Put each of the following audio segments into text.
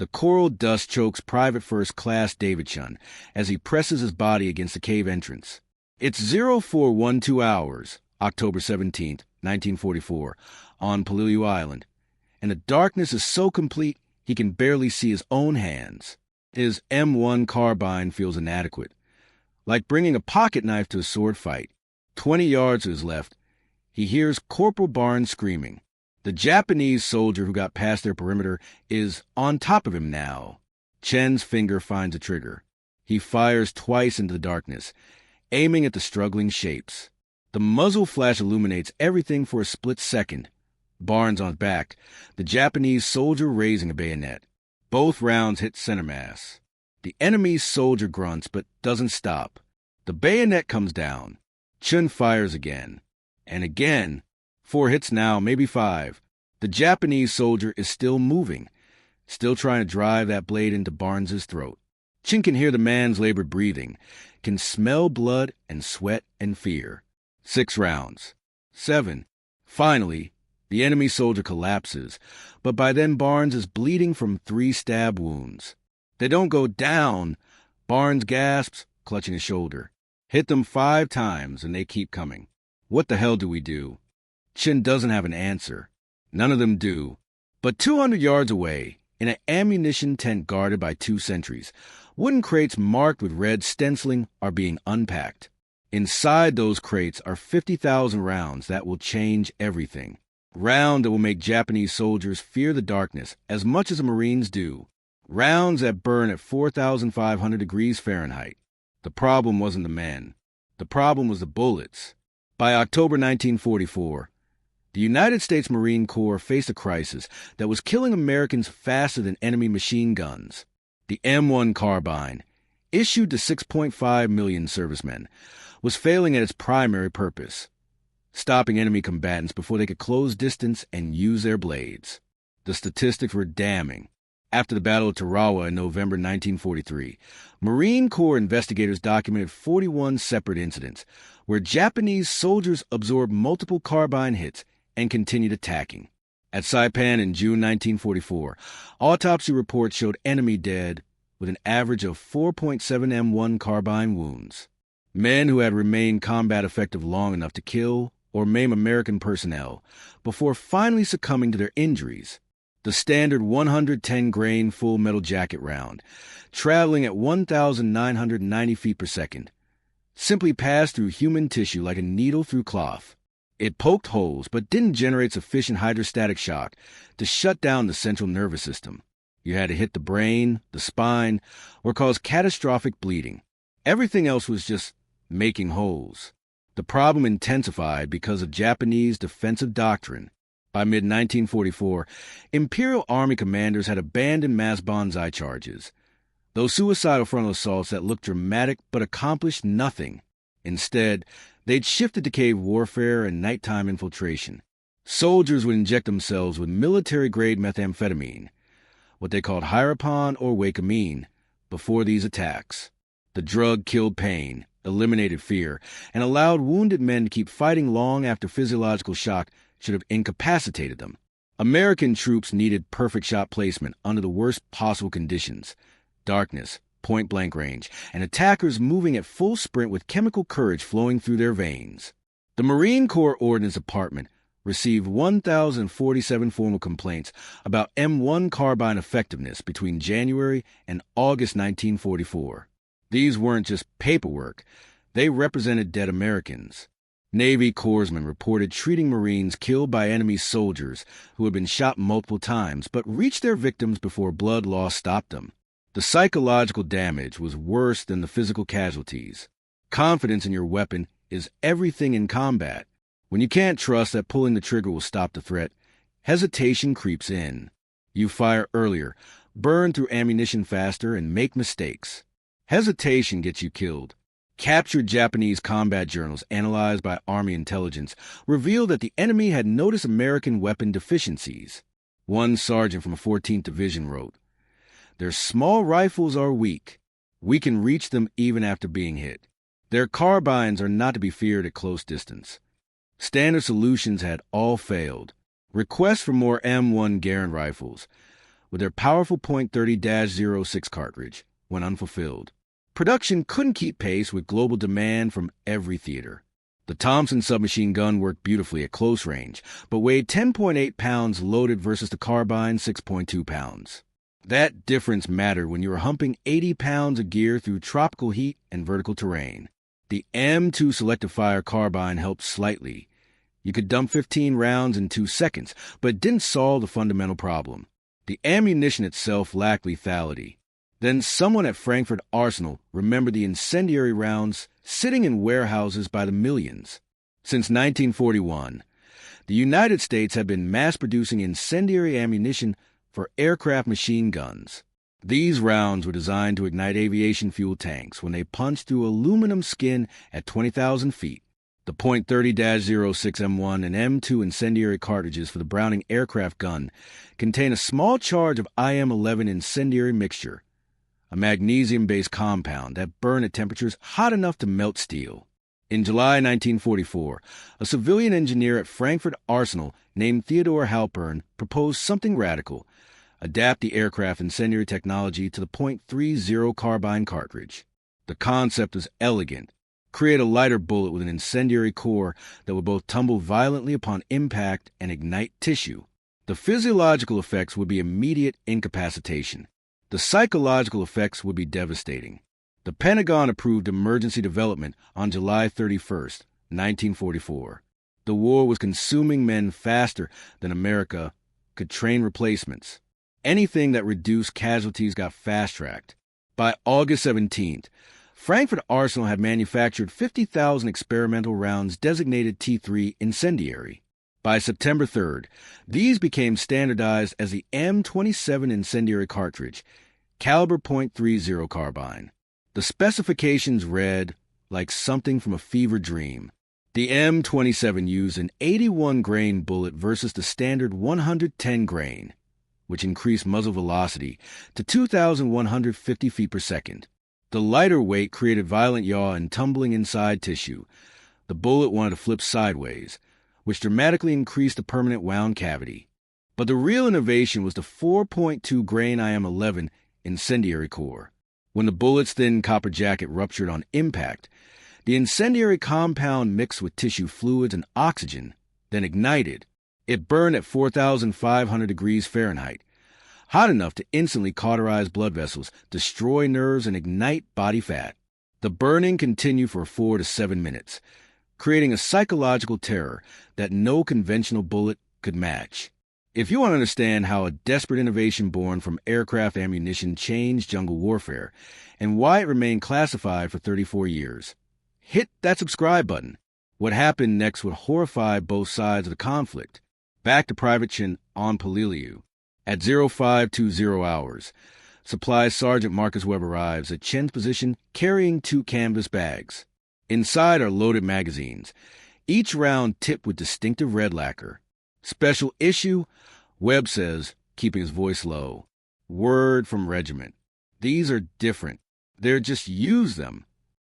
The coral dust chokes Private First Class David Chen as he presses his body against the cave entrance. It's 0412 hours, October 17th, 1944, on Peleliu Island, and the darkness is so complete he can barely see his own hands. His M1 Carbine feels inadequate, like bringing a pocket knife to a sword fight. 20 yards to his left, he hears Corporal Barnes screaming. The Japanese soldier who got past their perimeter is on top of him now. Chen's finger finds a trigger. He fires twice into the darkness, aiming at the struggling shapes. The muzzle flash illuminates everything for a split second. Barnes on his back, the Japanese soldier raising a bayonet. Both rounds hit center mass. The enemy soldier grunts but doesn't stop. The bayonet comes down. Chen fires again. And again. 4 hits now, maybe 5. The Japanese soldier is still moving, still trying to drive that blade into Barnes's throat. Chen can hear the man's labored breathing, can smell blood and sweat and fear. 6 rounds. 7. Finally, the enemy soldier collapses, but by then Barnes is bleeding from 3 stab wounds. They don't go down. Barnes gasps, clutching his shoulder. Hit them 5 times and they keep coming. What the hell do we do? Chen doesn't have an answer. None of them do. But 200 yards away, in an ammunition tent guarded by 2 sentries, wooden crates marked with red stenciling are being unpacked. Inside those crates are 50,000 rounds that will change everything. Rounds that will make Japanese soldiers fear the darkness as much as the Marines do. Rounds that burn at 4,500 degrees Fahrenheit. The problem wasn't the men. The problem was the bullets. By October 1944, the United States Marine Corps faced a crisis that was killing Americans faster than enemy machine guns. The M1 Carbine, issued to 6.5 million servicemen, was failing at its primary purpose, stopping enemy combatants before they could close distance and use their blades. The statistics were damning. After the Battle of Tarawa in November 1943, Marine Corps investigators documented 41 separate incidents where Japanese soldiers absorbed multiple carbine hits and continued attacking. At Saipan in June 1944, autopsy reports showed enemy dead with an average of 4.7 M1 carbine wounds. Men who had remained combat effective long enough to kill or maim American personnel before finally succumbing to their injuries. The standard 110-grain full metal jacket round, traveling at 1,990 feet per second, simply passed through human tissue like a needle through cloth. It poked holes but didn't generate sufficient hydrostatic shock to shut down the central nervous system. You had to hit the brain, the spine, or cause catastrophic bleeding. Everything else was just making holes. The problem intensified because of Japanese defensive doctrine. By mid-1944, Imperial Army commanders had abandoned mass banzai charges, those suicidal frontal assaults that looked dramatic but accomplished nothing. Instead, they'd shifted to cave warfare and nighttime infiltration. Soldiers would inject themselves with military-grade methamphetamine, what they called Hyrapon or Wacamine, before these attacks. The drug killed pain, eliminated fear, and allowed wounded men to keep fighting long after physiological shock should have incapacitated them. American troops needed perfect shot placement under the worst possible conditions: darkness, point-blank range, and attackers moving at full sprint with chemical courage flowing through their veins. The Marine Corps Ordnance Department received 1,047 formal complaints about M1 carbine effectiveness between January and August 1944. These weren't just paperwork. They represented dead Americans. Navy corpsmen reported treating Marines killed by enemy soldiers who had been shot multiple times but reached their victims before blood loss stopped them. The psychological damage was worse than the physical casualties. Confidence in your weapon is everything in combat. When you can't trust that pulling the trigger will stop the threat, hesitation creeps in. You fire earlier, burn through ammunition faster, and make mistakes. Hesitation gets you killed. Captured Japanese combat journals analyzed by Army intelligence revealed that the enemy had noticed American weapon deficiencies. One sergeant from a 14th Division wrote, "Their small rifles are weak. We can reach them even after being hit. Their carbines are not to be feared at close distance." Standard solutions had all failed. Requests for more M1 Garand rifles, with their powerful .30-06 cartridge when unfulfilled. Production couldn't keep pace with global demand from every theater. The Thompson submachine gun worked beautifully at close range, but weighed 10.8 pounds loaded versus the Carbine 6.2 pounds. That difference mattered when you were humping 80 pounds of gear through tropical heat and vertical terrain. The M2 selective fire carbine helped slightly. You could dump 15 rounds in 2 seconds, but it didn't solve the fundamental problem. The ammunition itself lacked lethality. Then someone at Frankfurt Arsenal remembered the incendiary rounds sitting in warehouses by the millions. Since 1941, the United States had been mass-producing incendiary ammunition for aircraft machine guns. These rounds were designed to ignite aviation fuel tanks when they punched through aluminum skin at 20,000 feet. The .30-06 M1 and M2 incendiary cartridges for the Browning aircraft gun contain a small charge of IM-11 incendiary mixture, a magnesium-based compound that burned at temperatures hot enough to melt steel. In July 1944, a civilian engineer at Frankfurt Arsenal named Theodore Halpern proposed something radical: adapt the aircraft incendiary technology to the .30 carbine cartridge. The concept was elegant. Create a lighter bullet with an incendiary core that would both tumble violently upon impact and ignite tissue. The physiological effects would be immediate incapacitation. The psychological effects would be devastating. The Pentagon approved emergency development on July 31, 1944. The war was consuming men faster than America could train replacements. Anything that reduced casualties got fast-tracked. By August 17th, Frankfurt Arsenal had manufactured 50,000 experimental rounds designated T3 incendiary. By September 3rd, these became standardized as the M27 incendiary cartridge, caliber .30 carbine. The specifications read like something from a fever dream. The M27 used an 81-grain bullet versus the standard 110-grain, which increased muzzle velocity to 2,150 feet per second. The lighter weight created violent yaw and tumbling inside tissue. The bullet wanted to flip sideways, which dramatically increased the permanent wound cavity. But the real innovation was the 4.2 grain IM-11 incendiary core. When the bullet's thin copper jacket ruptured on impact, the incendiary compound mixed with tissue fluids and oxygen, then ignited. It burned at 4,500 degrees Fahrenheit, hot enough to instantly cauterize blood vessels, destroy nerves, and ignite body fat. The burning continued for 4 to 7 minutes, creating a psychological terror that no conventional bullet could match. If you want to understand how a desperate innovation born from aircraft ammunition changed jungle warfare and why it remained classified for 34 years, hit that subscribe button. What happened next would horrify both sides of the conflict. Back to Private Chen on Peleliu. At 0520 hours, Supply Sergeant Marcus Webb arrives at Chen's position carrying 2 canvas bags. Inside are loaded magazines, each round tipped with distinctive red lacquer. Special issue, Webb says, keeping his voice low. Word from regiment. These are different. They're just use them.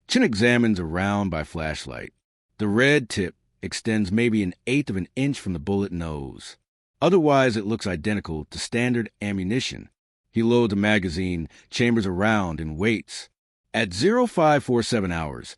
Chen examines a round by flashlight. The red tip extends maybe 1/8 of an inch from the bullet nose. Otherwise, it looks identical to standard ammunition. He loads the magazine, chambers a round, and waits. At 0547 hours,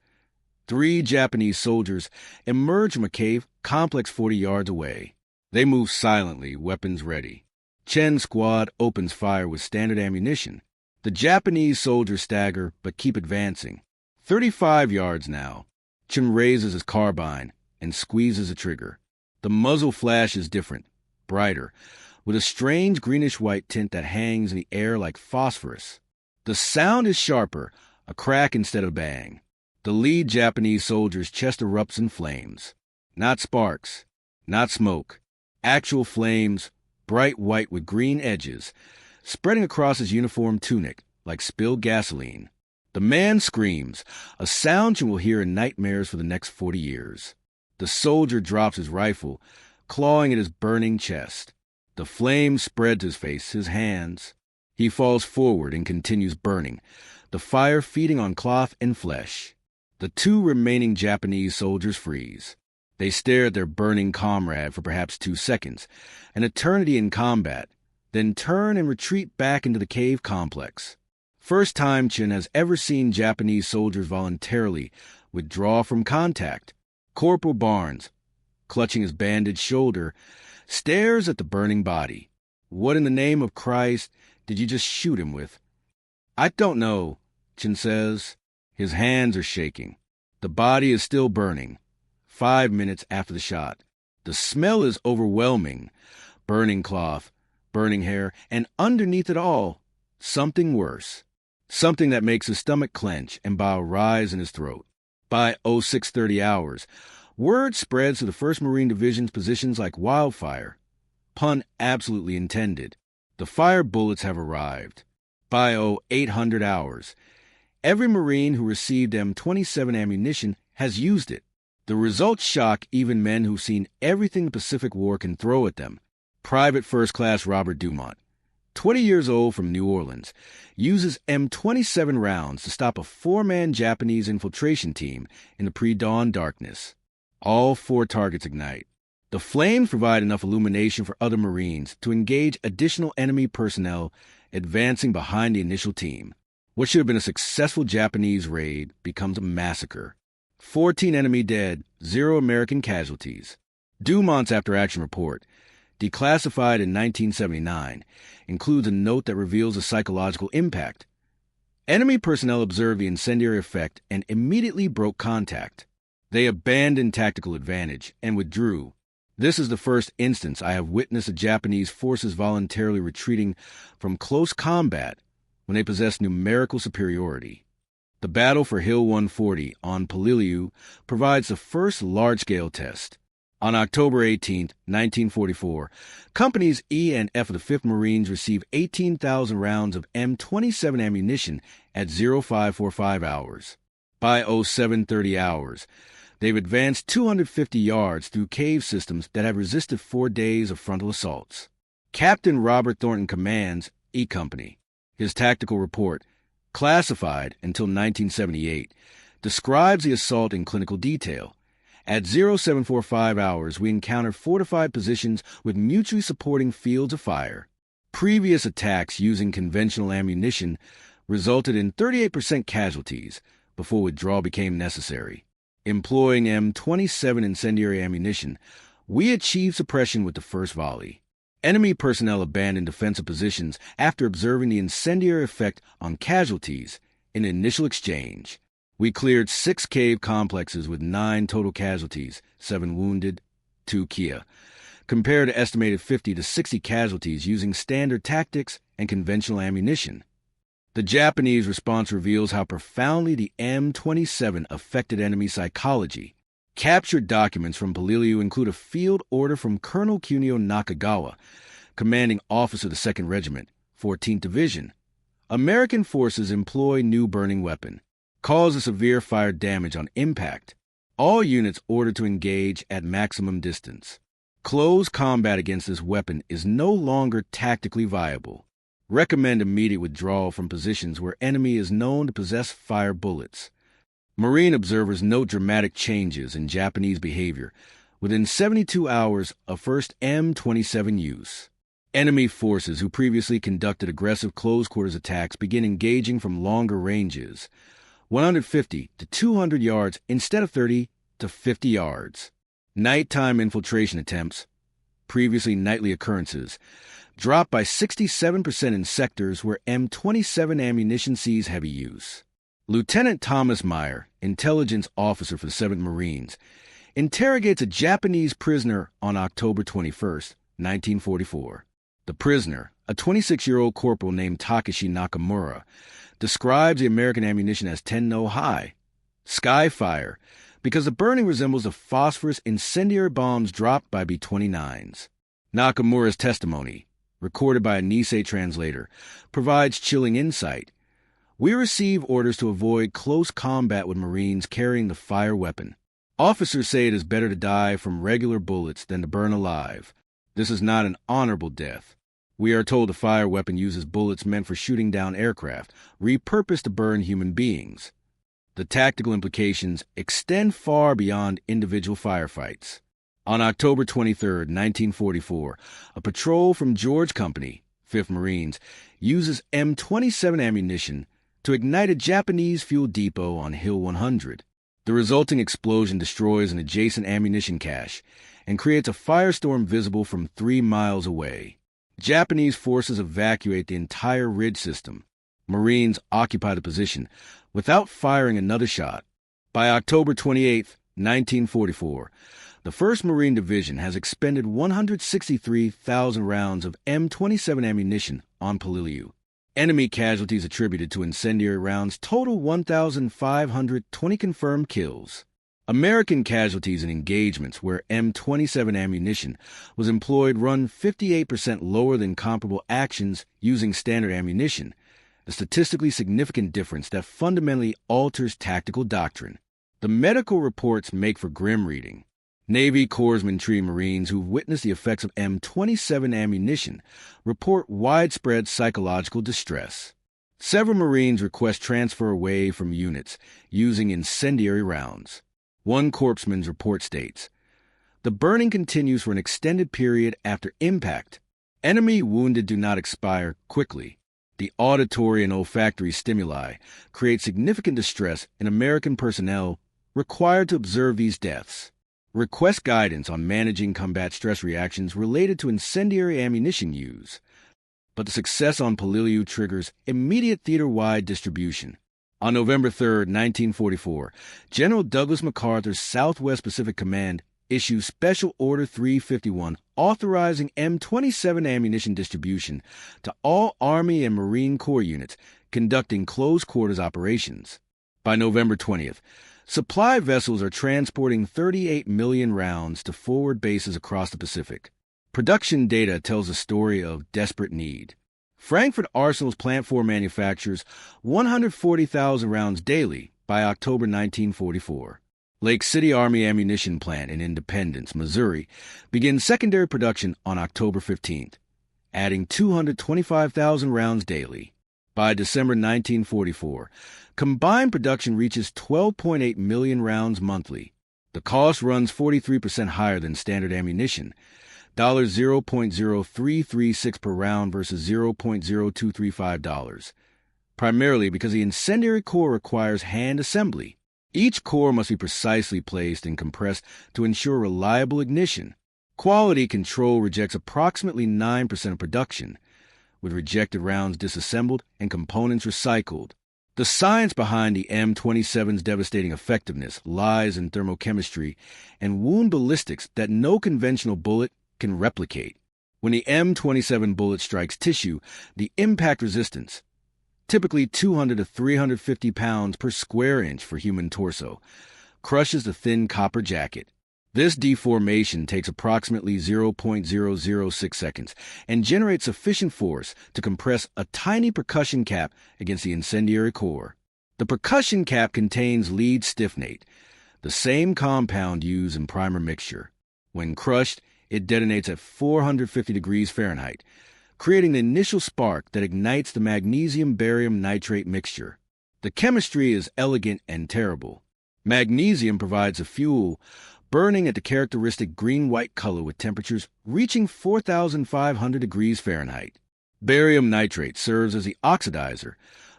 3 Japanese soldiers emerge from a cave complex 40 yards away. They move silently, weapons ready. Chen's squad opens fire with standard ammunition. The Japanese soldiers stagger but keep advancing. 35 yards now. Chen raises his carbine and squeezes the trigger. The muzzle flash is different, brighter, with a strange greenish-white tint that hangs in the air like phosphorus. The sound is sharper, a crack instead of a bang. The lead Japanese soldier's chest erupts in flames. Not sparks, not smoke. Actual flames, bright white with green edges, spreading across his uniform tunic like spilled gasoline. The man screams, a sound Chen will hear in nightmares for the next 40 years. The soldier drops his rifle, clawing at his burning chest. The flame spreads his face, his hands. He falls forward and continues burning, the fire feeding on cloth and flesh. The 2 remaining Japanese soldiers freeze. They stare at their burning comrade for perhaps 2 seconds, an eternity in combat. then turn and retreat back into the cave complex. First time Chen has ever seen Japanese soldiers voluntarily withdraw from contact. Corporal Barnes, clutching his bandaged shoulder, stares at the burning body. What in the name of Christ did you just shoot him with? I don't know, Chen says. His hands are shaking. The body is still burning. 5 minutes after the shot. The smell is overwhelming. Burning cloth, burning hair, and underneath it all, something worse. Something that makes his stomach clench and bile rise in his throat. By 0630 hours, word spreads to the 1st Marine Division's positions like wildfire. Pun absolutely intended. The fire bullets have arrived. By 0800 hours, every Marine who received M27 ammunition has used it. The results shock even men who've seen everything the Pacific War can throw at them. Private First Class Robert Dumont, 20 years old from New Orleans, uses M27 rounds to stop a 4-man Japanese infiltration team in the pre-dawn darkness. All 4 targets ignite. The flames provide enough illumination for other Marines to engage additional enemy personnel advancing behind the initial team. What should have been a successful Japanese raid becomes a massacre. 14 enemy dead, 0 American casualties. Dumont's after-action report, declassified in 1979, includes a note that reveals the psychological impact. Enemy personnel observed the incendiary effect and immediately broke contact. They abandoned tactical advantage and withdrew. This is the first instance I have witnessed the Japanese forces voluntarily retreating from close combat when they possess numerical superiority. The battle for Hill 140 on Peleliu provides the first large-scale test. On October 18, 1944, Companies E and F of the 5th Marines received 18,000 rounds of M27 ammunition at 0545 hours. By 0730 hours, they've advanced 250 yards through cave systems that have resisted 4 days of frontal assaults. Captain Robert Thornton commands E Company. His tactical report, classified until 1978, describes the assault in clinical detail. At 0745 hours, we encountered fortified positions with mutually supporting fields of fire. Previous attacks using conventional ammunition resulted in 38% casualties before withdrawal became necessary. Employing M27 incendiary ammunition, we achieved suppression with the first volley. Enemy personnel abandoned defensive positions after observing the incendiary effect on casualties in an initial exchange. We cleared 6 cave complexes with 9 total casualties, 7 wounded, 2 Kia, compared to estimated 50 to 60 casualties using standard tactics and conventional ammunition. The Japanese response reveals how profoundly the M27 affected enemy psychology. Captured documents from Peleliu include a field order from Colonel Kunio Nakagawa, commanding officer of the 2nd Regiment, 14th Division. American forces employ new burning weapon. Cause a severe fire damage on impact. All units ordered to engage at maximum distance. Close combat against this weapon is no longer tactically viable. Recommend immediate withdrawal from positions where enemy is known to possess fire bullets. Marine observers note dramatic changes in Japanese behavior within 72 hours of first M27 use. Enemy forces who previously conducted aggressive close-quarters attacks begin engaging from longer ranges, 150 to 200 yards instead of 30 to 50 yards. Nighttime infiltration attempts, previously nightly occurrences, dropped by 67% in sectors where M27 ammunition sees heavy use. Lieutenant Thomas Meyer, intelligence officer for the 7th Marines, interrogates a Japanese prisoner on October 21, 1944. The prisoner, a 26-year-old corporal named Takeshi Nakamura, describes the American ammunition as Tenno High, sky fire, because the burning resembles the phosphorus incendiary bombs dropped by B-29s. Nakamura's testimony, recorded by a Nisei translator, provides chilling insight. We receive orders to avoid close combat with Marines carrying the fire weapon. Officers say it is better to die from regular bullets than to burn alive. This is not an honorable death. We are told the fire weapon uses bullets meant for shooting down aircraft, repurposed to burn human beings. The tactical implications extend far beyond individual firefights. On October 23, 1944, a patrol from George Company, 5th Marines, uses M27 ammunition to ignite a Japanese fuel depot on Hill 100. The resulting explosion destroys an adjacent ammunition cache and creates a firestorm visible from 3 miles away. Japanese forces evacuate the entire ridge system. Marines occupy the position without firing another shot. By October 28, 1944, the 1st Marine Division has expended 163,000 rounds of M27 ammunition on Peleliu. Enemy casualties attributed to incendiary rounds total 1,520 confirmed kills. American casualties in engagements where M27 ammunition was employed run 58% lower than comparable actions using standard ammunition, a statistically significant difference that fundamentally alters tactical doctrine. The medical reports make for grim reading. Navy Corpsman Tree Marines who've witnessed the effects of M27 ammunition report widespread psychological distress. Several Marines request transfer away from units using incendiary rounds. One corpsman's report states, "The burning continues for an extended period after impact. Enemy wounded do not expire quickly. The auditory and olfactory stimuli create significant distress in American personnel required to observe these deaths. Request guidance on managing combat stress reactions related to incendiary ammunition use." But the success on Peleliu triggers immediate theater-wide distribution. On November 3, 1944, General Douglas MacArthur's Southwest Pacific Command issues Special Order 351 authorizing M27 ammunition distribution to all Army and Marine Corps units conducting close-quarters operations. By November 20th, supply vessels are transporting 38 million rounds to forward bases across the Pacific. Production data tells a story of desperate need. Frankfurt Arsenal's Plant 4 manufactures 140,000 rounds daily by October 1944. Lake City Army Ammunition Plant in Independence, Missouri, begins secondary production on October 15th, adding 225,000 rounds daily. By December 1944, combined production reaches 12.8 million rounds monthly. The cost runs 43% higher than standard ammunition, $0.0336 per round versus $0.0235, primarily because the incendiary core requires hand assembly. Each core must be precisely placed and compressed to ensure reliable ignition. Quality control rejects approximately 9% of production, with rejected rounds disassembled and components recycled. The science behind the M27's devastating effectiveness lies in thermochemistry and wound ballistics that no conventional bullet can replicate. When the M27 bullet strikes tissue, the impact resistance, typically 200 to 350 pounds per square inch for human torso, crushes the thin copper jacket. This deformation takes approximately 0.006 seconds and generates sufficient force to compress a tiny percussion cap against the incendiary core. The percussion cap contains lead stiffenate, the same compound used in primer mixture. When crushed, it detonates at 450 degrees Fahrenheit, creating the initial spark that ignites the magnesium-barium nitrate mixture. The chemistry is elegant and terrible. Magnesium provides a fuel burning at the characteristic green-white color with temperatures reaching 4,500 degrees Fahrenheit. Barium nitrate serves as the oxidizer,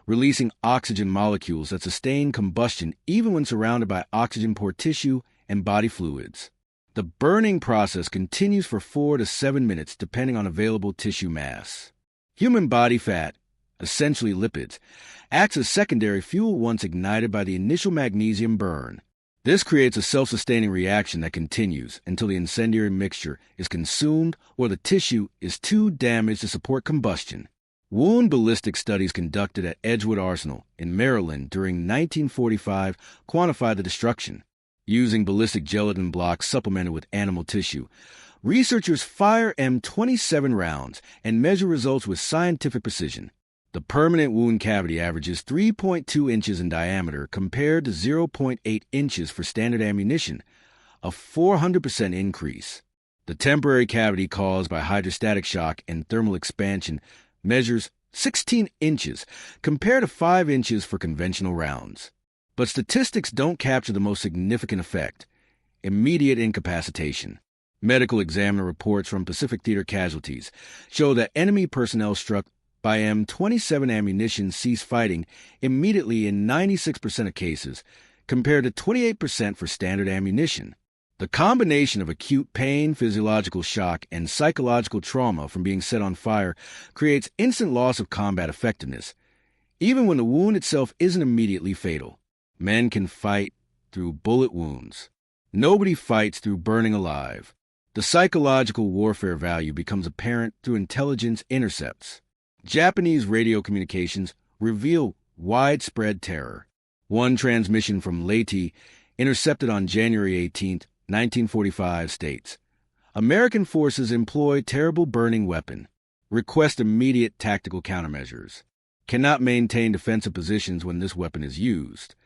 releasing oxygen molecules that sustain combustion even when surrounded by oxygen-poor tissue and body fluids. The burning process continues for 4 to 7 minutes depending on available tissue mass. Human body fat, essentially lipids, acts as secondary fuel once ignited by the initial magnesium burn. This creates a self-sustaining reaction that continues until the incendiary mixture is consumed or the tissue is too damaged to support combustion. Wound ballistic studies conducted at Edgewood Arsenal in Maryland during 1945 quantified the destruction. Using ballistic gelatin blocks supplemented with animal tissue, researchers fire M27 rounds and measure results with scientific precision. The permanent wound cavity averages 3.2 inches in diameter compared to 0.8 inches for standard ammunition, a 400% increase. The temporary cavity caused by hydrostatic shock and thermal expansion measures 16 inches compared to 5 inches for conventional rounds. But statistics don't capture the most significant effect: immediate incapacitation. Medical examiner reports from Pacific Theater casualties show that enemy personnel struck by M27 ammunition ceased fighting immediately in 96% of cases, compared to 28% for standard ammunition. The combination of acute pain, physiological shock, and psychological trauma from being set on fire creates instant loss of combat effectiveness, even when the wound itself isn't immediately fatal. Men can fight through bullet wounds. Nobody fights through burning alive. The psychological warfare value becomes apparent through intelligence intercepts. Japanese radio communications reveal widespread terror. One transmission from Leyte, intercepted on January 18, 1945, states, "American forces employ terrible burning weapon. Request immediate tactical countermeasures. Cannot maintain defensive positions when this weapon is used."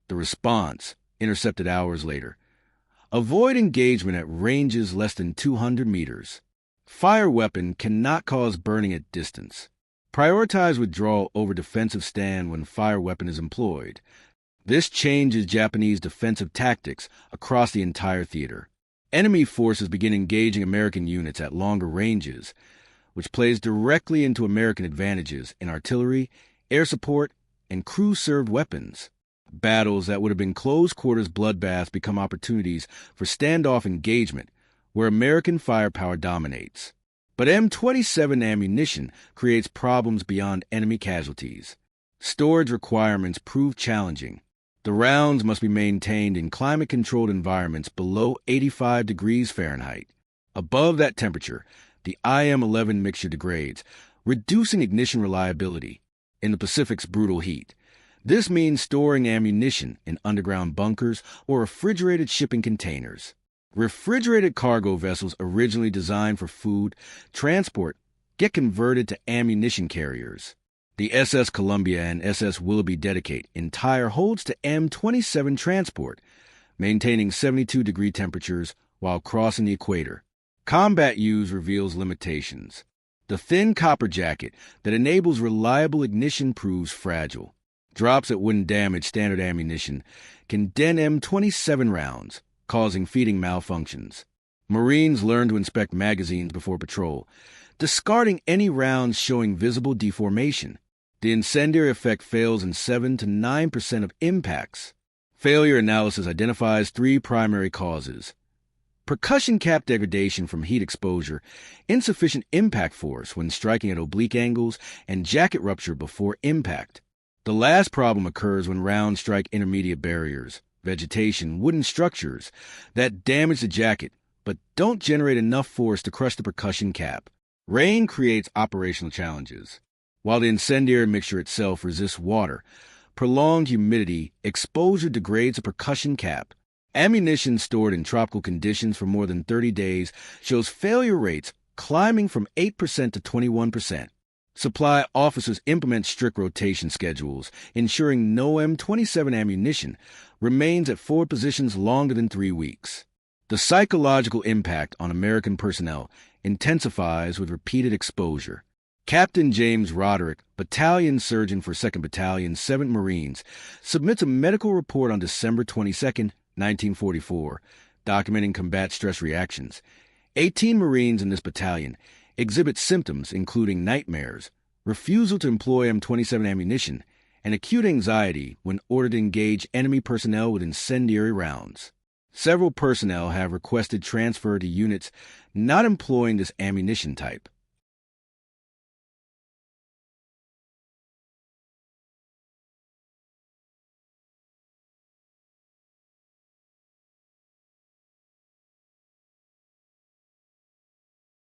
The response, intercepted hours later, "Avoid engagement at ranges less than 200 meters. Fire weapon cannot cause burning at distance. Prioritize withdrawal over defensive stand when fire weapon is employed." This changes Japanese defensive tactics across the entire theater. Enemy forces begin engaging American units at longer ranges, which plays directly into American advantages in artillery, air support, and crew-served weapons. Battles that would have been close-quarters bloodbaths become opportunities for standoff engagement, where American firepower dominates. But M27 ammunition creates problems beyond enemy casualties. Storage requirements prove challenging. The rounds must be maintained in climate-controlled environments below 85 degrees Fahrenheit. Above that temperature, the IM-11 mixture degrades, reducing ignition reliability in the Pacific's brutal heat. This means storing ammunition in underground bunkers or refrigerated shipping containers. Refrigerated cargo vessels originally designed for food transport get converted to ammunition carriers. The SS Columbia and SS Willoughby dedicate entire holds to M27 transport, maintaining 72-degree temperatures while crossing the equator. Combat use reveals limitations. The thin copper jacket that enables reliable ignition proves fragile. Drops that wouldn't damage standard ammunition can dent M27 rounds, causing feeding malfunctions. Marines learn to inspect magazines before patrol, discarding any rounds showing visible deformation. The incendiary effect fails in 7 to 9% of impacts. Failure analysis identifies 3 primary causes: percussion cap degradation from heat exposure, insufficient impact force when striking at oblique angles, and jacket rupture before impact. The last problem occurs when rounds strike intermediate barriers, vegetation, wooden structures that damage the jacket but don't generate enough force to crush the percussion cap. Rain creates operational challenges. While the incendiary mixture itself resists water, prolonged humidity exposure degrades the percussion cap. Ammunition stored in tropical conditions for more than 30 days shows failure rates climbing from 8% to 21%. Supply officers implement strict rotation schedules, ensuring no M27 ammunition remains at forward positions longer than 3 weeks. The psychological impact on American personnel intensifies with repeated exposure. Captain James Roderick, battalion surgeon for 2nd Battalion, 7th Marines, submits a medical report on December 22, 1944, documenting combat stress reactions. 18 Marines in this battalion exhibit symptoms including nightmares, refusal to employ M27 ammunition, and acute anxiety when ordered to engage enemy personnel with incendiary rounds. Several personnel have requested transfer to units not employing this ammunition type.